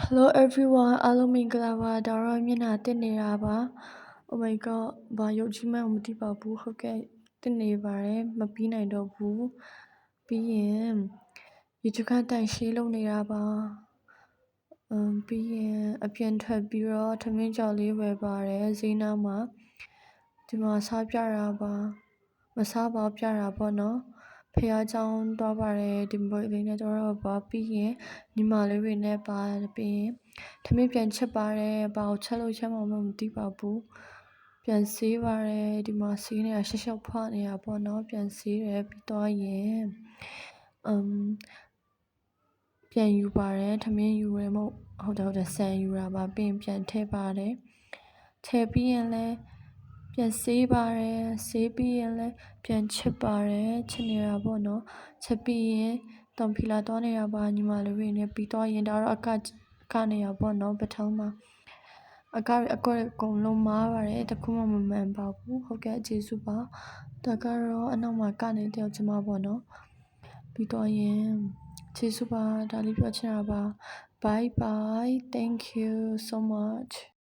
Hello everyone အားလုံးမင်္ဂလာပါဒါတော့မျက်နှာတက်နေတာပါ Oh my god ဘာရုပ်ကြီးမှမသိပါဘူးဟုတ်ကဲ့တက်နေပါတယ်မပြီးနိုင်တော့ဘူးပြီးရင်ရေချခန်းတိုင်ရှေးလုံးနေတာပါပြီးရင်အပြင်ထွက်ပြီးတော့ထမင်းကြော်လေးဝယ်ပါတယ်ဈေးနားမှာဒီမှာစားပြတာပါမစားပါပြတာပေါ့နော်ဖះเจ้าသွားပါတယ်ဒီဘွေလေးနဲ့တော့ပါပြီးရင်ညီမလေးတွေနဲ့ပါပြီးရင်ထမင်းပြန်ချက်ပါတယ်ဘာကိုချက်လို့ချက်မှမသိပါဘူးပြန်ဆေးပါတယ်ဒီမှာဆေးနေတာရှက်ရှက်ဖွားနေတာပေါ့နော်ပြန်ဆေးတယ်ပြီးတော့ရင်ပြန်ယူပါတယ်ထမင်းယူရမို့ဟုတ်တယ်ဆန်ယူတာပါပြီးရင်ပြန်ထည့်ပါတယ်ထည့်ပြီးရင်လည်းပြန်ဆေးပါတယ်ဆေးပြီးရင်လည်းပြန်ချက်ပါတယ်ချက်နေတာပေါ့နော်ချက်ပြီးရင်တောင်ဖီလာတော့နေတာပါညီမလေးတွေနဲ့ပြီးတော့ရင်ဒါတော့ကနေရပေါ့နော်ပထမမှာအကောက်အကုန်လုံးမားပါတယ်တခုမှမမှန်ပါဘူးဟုတ်ကဲ့ကျေးဇူးပါဒါကတော့အနောက်မှာကနေတယောက်ချင်မှာပေါ့နော်ပြီးတော့ရင်ကျေးဇူးပါဒါလေးပြောချင်တာပါ bye bye thank you so much